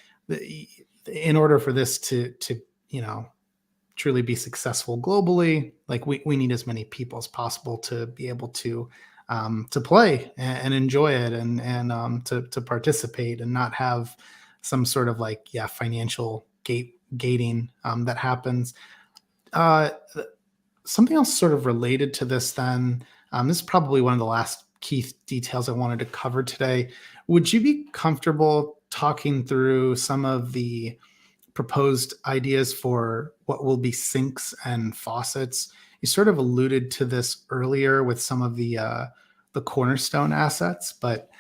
in order for this to truly be successful globally, like we need as many people as possible to be able to play and enjoy it, and to participate, and not have some sort of financial gating that happens. Uh, Something else sort of related to this then, this is probably one of the last key details I wanted to cover today. Would you be comfortable talking through some of the proposed ideas for what will be sinks and faucets? You sort of alluded to this earlier with some of the cornerstone assets, but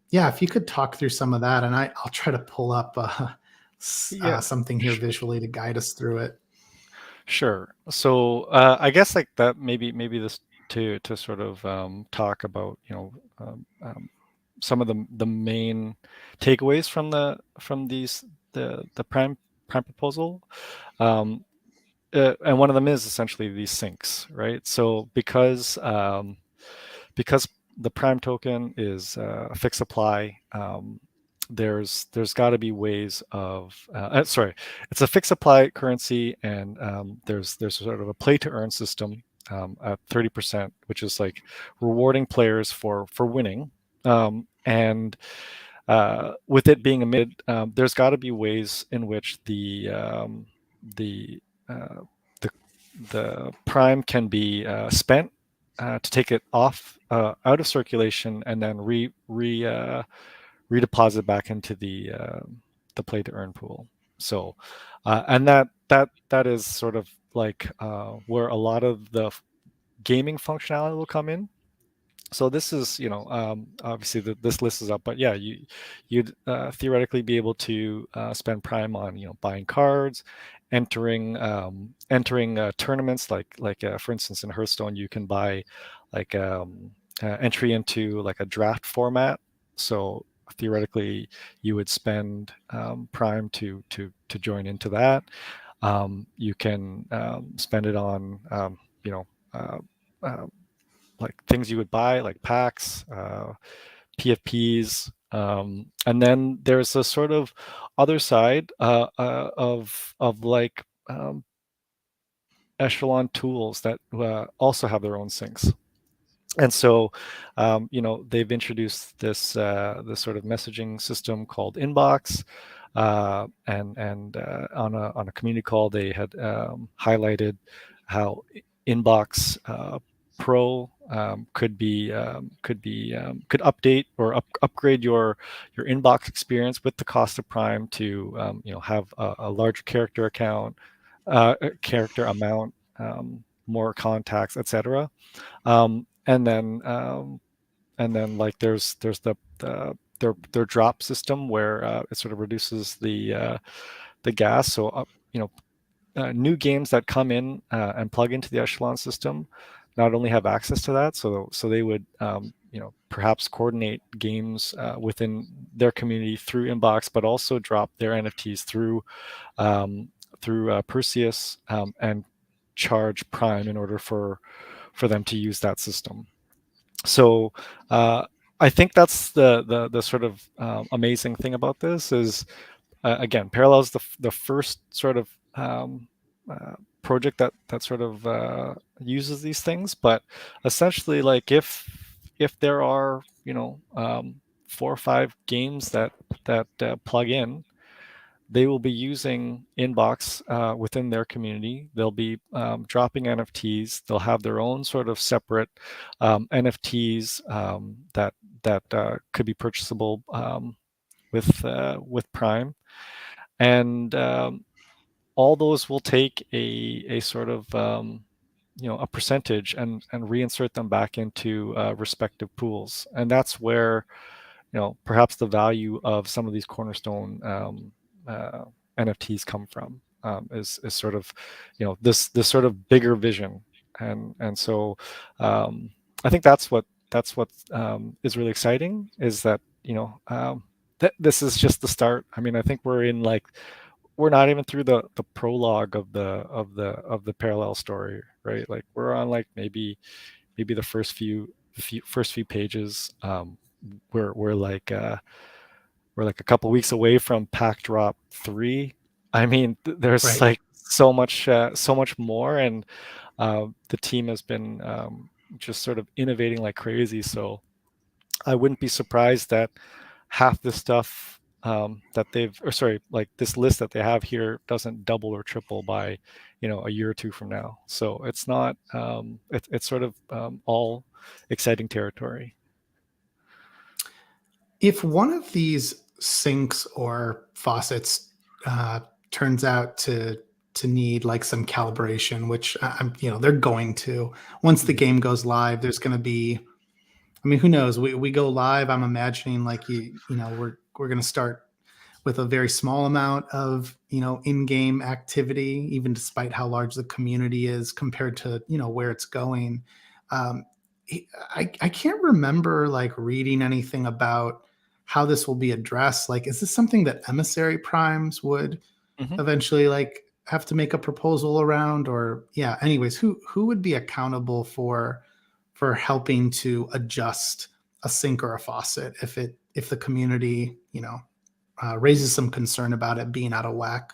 yeah, if you could talk through some of that, and I'll try to pull up Yeah, something here visually to guide us through it. sure. So I guess like that maybe this to sort of talk about some of the main takeaways from the prime proposal. Um, and one of them is essentially these sinks, right? So because the prime token is a fixed supply, there's got to be ways of sorry, it's a fixed supply currency, and there's sort of a play to earn system at 30%, which is like rewarding players for winning. And with it being emitted, there's got to be ways in which the uh, the the prime can be spent to take it off out of circulation and then redeposit back into the play to earn pool. So, and that is sort of like where a lot of the gaming functionality will come in. So this is, obviously this list is up, but yeah, you'd theoretically be able to spend prime on, buying cards, entering tournaments, like for instance in Hearthstone you can buy like entry into like a draft format. So theoretically you would spend prime to join into that. You can spend it on you know uh, uh, like things you would buy, like packs, PFPs, and then there's a sort of other side of like Echelon tools that also have their own sinks. And so, they've introduced this sort of messaging system called Inbox, and on a community call they had highlighted how Inbox Pro could update or upgrade your inbox experience with the cost of Prime to have a larger character account, character amount, more contacts, etc. And then like there's their drop system where it sort of reduces the gas. So new games that come in and plug into the Echelon system not only have access to that, so they would perhaps coordinate games within their community through Inbox, but also drop their NFTs through Perseus, and charge Prime in order for them to use that system. So I think that's the sort of amazing thing about this is, again, Parallel is the first sort of project that sort of uses these things. But essentially, like if there are 4 or 5 games that plug in, they will be using Inbox within their community. They'll be dropping NFTs. They'll have their own sort of separate NFTs that could be purchasable with Prime, and all those will take a sort of a percentage and reinsert them back into respective pools, and that's where perhaps the value of some of these cornerstone uh, NFTs come from, is sort of this sort of bigger vision, and so I think that's what is really exciting, is that this is just the start. I mean, I think we're not even through the prologue of the Parallel story, right? Like we're on like maybe the first few pages. We're like like a couple weeks away from Pack Drop 3. I mean, there's Right. like so much more, and the team has been just sort of innovating like crazy. So I wouldn't be surprised that half the stuff that like this list that they have here doesn't double or triple by, a year or two from now. So it's not, it's sort of all exciting territory. If one of these sinks or faucets turns out to need like some calibration, which they're going to, once the game goes live, there's going to be, I mean, who knows? We go live. I'm imagining like we're going to start with a very small amount of in-game activity, even despite how large the community is compared to where it's going. Um, I can't remember like reading anything about how this will be addressed. Like, is this something that Emissary Primes would Mm-hmm. eventually like have to make a proposal around? Or yeah, anyways, who would be accountable for helping to adjust a sink or a faucet if the community raises some concern about it being out of whack?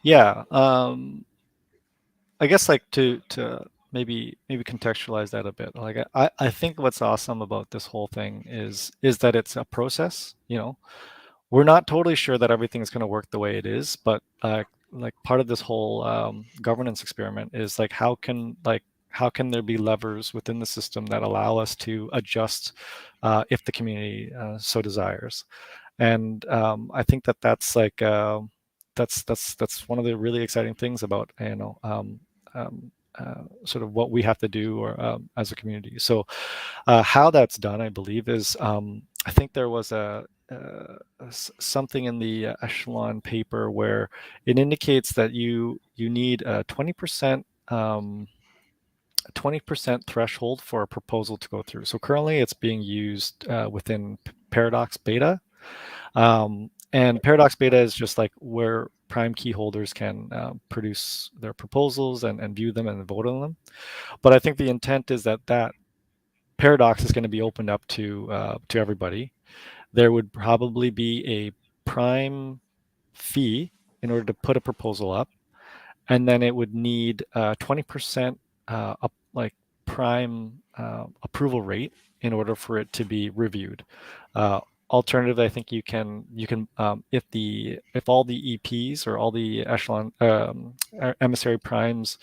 Yeah. I guess like to maybe contextualize that a bit. Like I think what's awesome about this whole thing is that it's a process. We're not totally sure that everything is going to work the way it is, but like part of this whole governance experiment is like how can there be levers within the system that allow us to adjust if the community so desires. And I think that's like that's one of the really exciting things about sort of what we have to do or as a community. So how that's done, I believe, is I think there was something in the Echelon paper where it indicates that you need a 20% 20% threshold for a proposal to go through. So currently it's being used within Paradox Beta. And Paradox Beta is just like where Prime key holders can produce their proposals and view them and vote on them. But I think the intent is that Paradox is going to be opened up to everybody. There would probably be a Prime fee in order to put a proposal up, and then it would need 20% like Prime approval rate in order for it to be reviewed. Alternatively, I think you can if all the EPs or all the Echelon Emissary Primes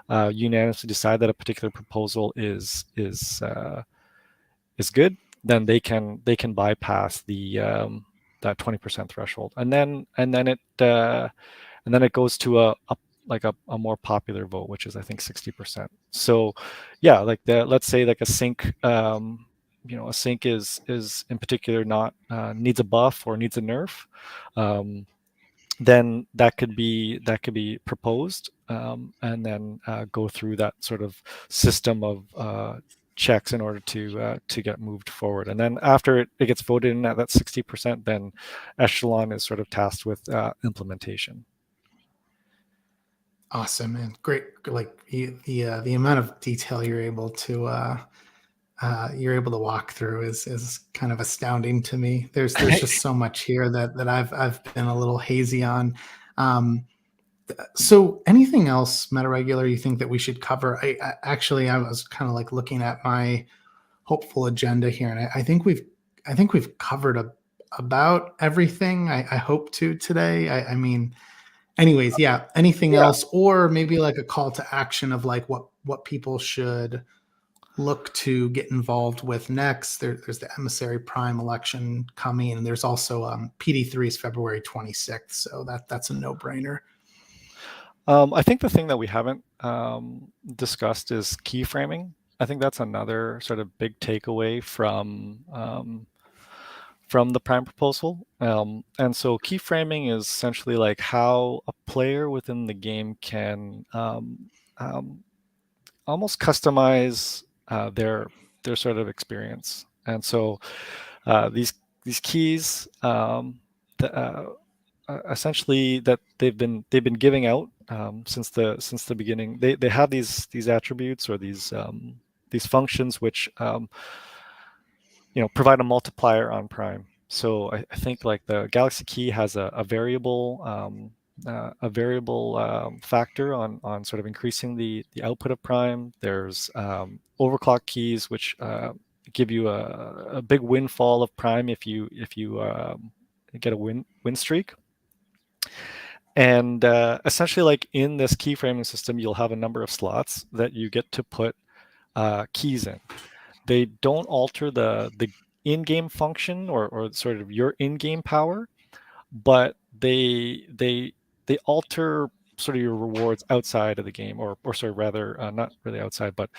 unanimously decide that a particular proposal is good, then they can bypass the that 20% threshold, and then it goes to a more popular vote, which is I think 60%. So yeah, like let's say like a sync, a sync is in particular not needs a buff or needs a nerf. Then that could be proposed, and then go through that sort of system of checks in order to get moved forward. And then after it gets voted in at that 60%, then Echelon is sort of tasked with implementation. Awesome, man. Great. Like the amount of detail you're able to walk through is kind of astounding to me. There's just so much here that I've been a little hazy on. So anything else, Metaregular, you think that we should cover? I was kind of like looking at my hopeful agenda here, and I think we've covered about everything I hope to today. I mean, anyways, yeah. Anything Yeah. else, or maybe like a call to action of like what people should look to get involved with next? There's the Emissary Prime election coming, and there's also PD3 is February 26th, so that's a no-brainer. I think the thing that we haven't discussed is keyframing. I think that's another sort of big takeaway from the Prime proposal. And so keyframing is essentially like how a player within the game can almost customize their sort of experience. And so these keys essentially that they've been giving out since the beginning. They have these attributes or these functions which provide a multiplier on Prime. So I think like the Galaxy key has a variable factor on sort of increasing the output of Prime. There's overclock keys, which give you a big windfall of Prime if you get a win streak. And essentially, like in this keyframing system, you'll have a number of slots that you get to put keys in. They don't alter the in-game function or sort of your in-game power, but they alter sort of your rewards outside of the game, or sorry, rather not really outside, but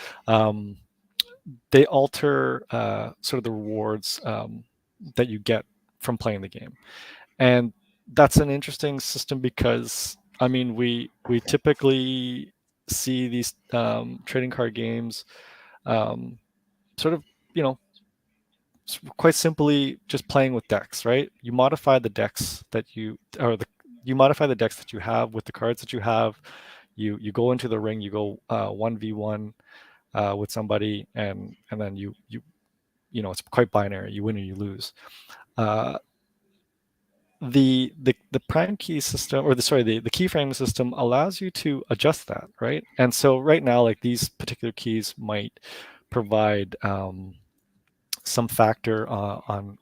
they alter sort of the rewards that you get from playing the game. And that's an interesting system because I mean we typically see these trading card games sort of, you know, quite simply just playing with decks, right? You modify the decks that you modify the decks that you have with the cards that you have. You go into the ring, you go 1v1 with somebody, and then you know, it's quite binary. You win or you lose. The prime key system, or the keyframe system allows you to adjust that, right? And so right now, like these particular keys might provide some factor on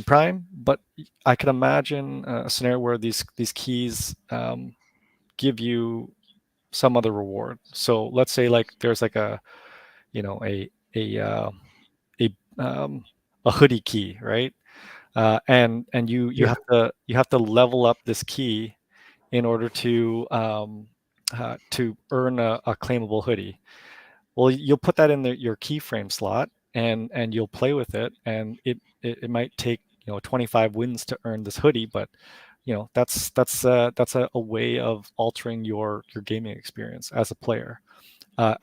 Prime, but I could imagine a scenario where these keys give you some other reward. So let's say like there's like a, you know, a hoodie key, right? And you Yeah. have to level up this key in order to earn a claimable hoodie. Well, you'll put that in your keyframe slot, and you'll play with it, and it might take, you know, 25 wins to earn this hoodie, but you know that's a way of altering your gaming experience as a player,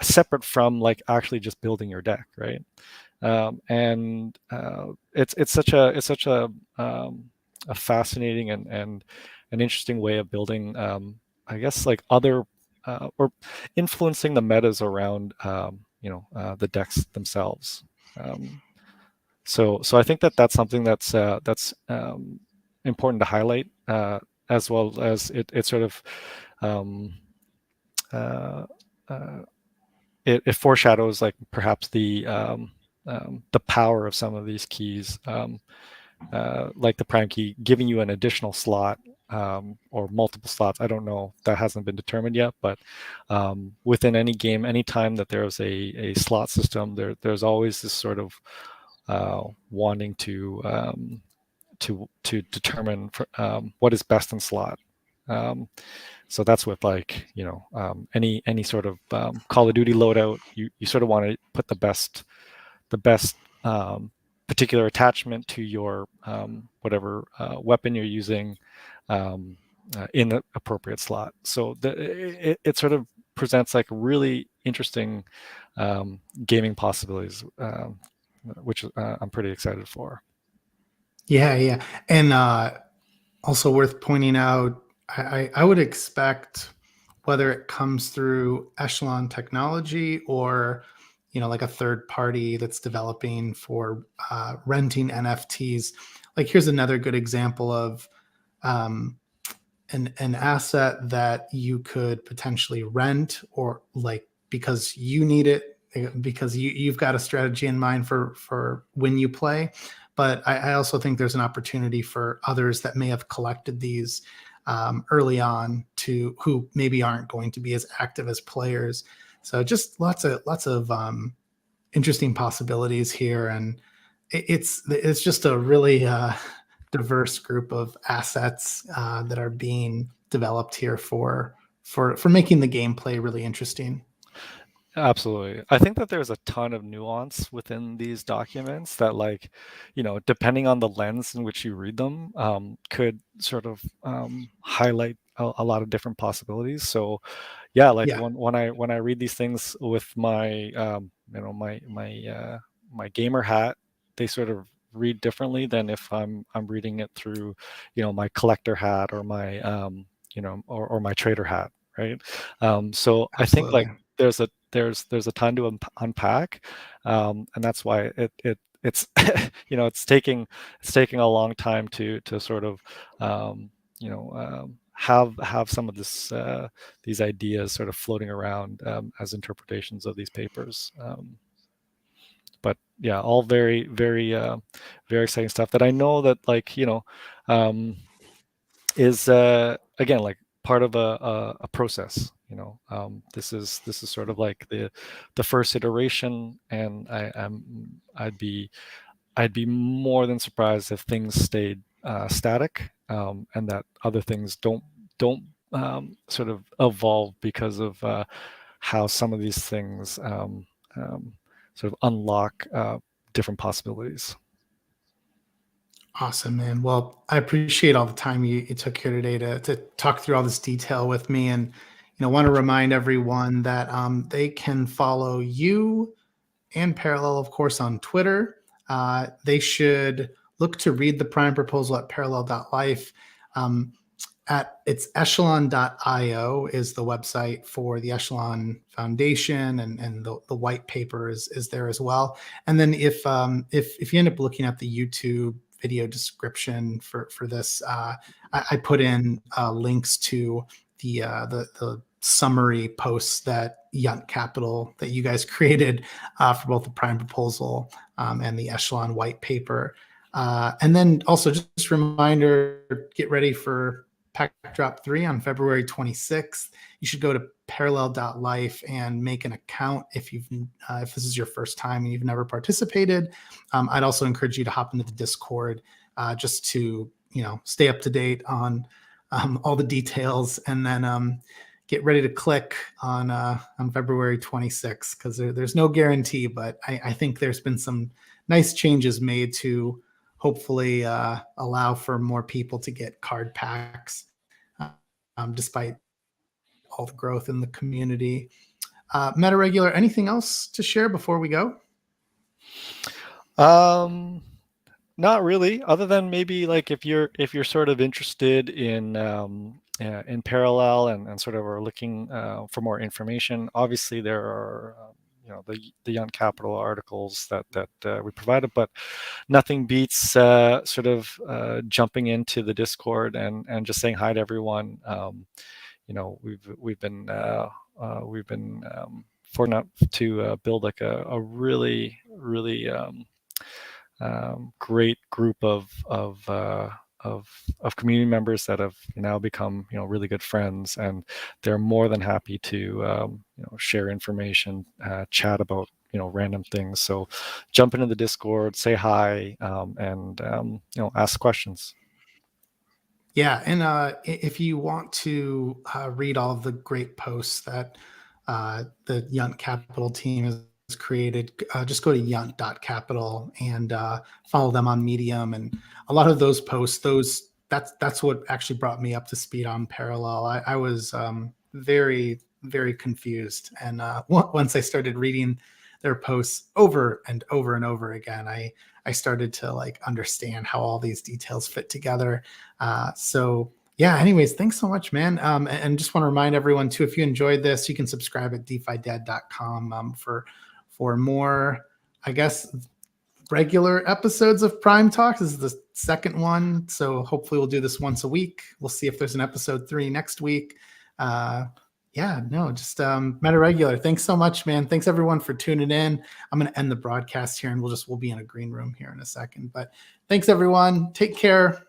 separate from like actually just building your deck, right? And it's such a fascinating and an interesting way of building, I guess, like other or influencing the metas around you know, the decks themselves. So I think that's something that's important to highlight, as well as it sort of uh, uh, it foreshadows like perhaps the power of some of these keys, like the prime key giving you an additional slot, or multiple slots. I don't know, that hasn't been determined yet, but within any game, anytime that there's a slot system, there's always this sort of wanting to determine what is best in slot. So that's with like, you know, any sort of Call of Duty loadout. You sort of want to put the best particular attachment to your whatever weapon you're using in the appropriate slot. So it sort of presents like really interesting gaming possibilities, which I'm pretty excited for. Yeah. And also worth pointing out, I would expect, whether it comes through Echelon technology or, you know, like a third party that's developing for renting NFTs. Like here's another good example of an asset that you could potentially rent, or like because you need it, because you've got a strategy in mind for when you play. But I also think there's an opportunity for others that may have collected these early on, to who maybe aren't going to be as active as players. So just lots of interesting possibilities here, and it's just a really diverse group of assets that are being developed here for making the gameplay really interesting. Absolutely. I think that there's a ton of nuance within these documents that, like, you know, depending on the lens in which you read them, could sort of highlight a lot of different possibilities. So, yeah, like Yeah, when I read these things with my you know, my gamer hat, they sort of read differently than if I'm reading it through, you know, my collector hat or my you know, or my trader hat, right? So I think absolutely. like there's a ton to unpack, and that's why it's it's taking a long time to sort of have some of these ideas sort of floating around as interpretations of these papers. But yeah, all very, very, very exciting stuff that I know that is again like part of a process. This is sort of like the first iteration, and I'd be more than surprised if things stayed static, and that other things don't sort of evolve because of how some of these things sort of unlock different possibilities. Awesome, man. Well, I appreciate all the time you took here today to talk through all this detail with me, and want to remind everyone that they can follow you and Parallel, of course, on Twitter. They should look to read the Prime proposal at parallel.life. It's echelon.io is the website for the Echelon Foundation, and the white paper is there as well. And then if you end up looking at the YouTube video description for this, I put in links to the summary posts that Yunt Capital that you guys created for both the Prime proposal and the Echelon white paper. And then also just a reminder, get ready for Pack Drop 3 on February 26th. You should go to parallel.life and make an account if this is your first time and you've never participated. I'd also encourage you to hop into the Discord just to stay up to date on all the details, and then get ready to click on February 26th, because there's no guarantee, but I think there's been some nice changes made to hopefully allow for more people to get card packs, despite all the growth in the community. Metaregular, anything else to share before we go? Not really, other than maybe like if you're sort of interested in Parallel and sort of are looking for more information. Obviously, there are the Yunt Capital articles that we provided, but nothing beats sort of jumping into the Discord and just saying hi to everyone. We've been fortunate to build like a really great group of community members that have now become really good friends, and they're more than happy to share information, chat about random things. So jump into the Discord, say hi, and ask questions. Yeah, and if you want to read all of the great posts that the Yunt Capital team has created, just go to yunt.capital and follow them on Medium. And a lot of those posts, that's what actually brought me up to speed on Parallel. I was very, very confused, and once I started reading their posts over and over and over again, I started to understand how all these details fit together. So yeah, anyways, thanks so much, man. And just want to remind everyone too, if you enjoyed this, you can subscribe at DeFiDad.com for more, I guess, regular episodes of Prime Talks. This is the second one, so hopefully we'll do this once a week. We'll see if there's an episode 3 next week. Just Metaregular. Thanks so much, man. Thanks everyone for tuning in. I'm going to end the broadcast here, and we'll be in a green room here in a second. But thanks everyone. Take care.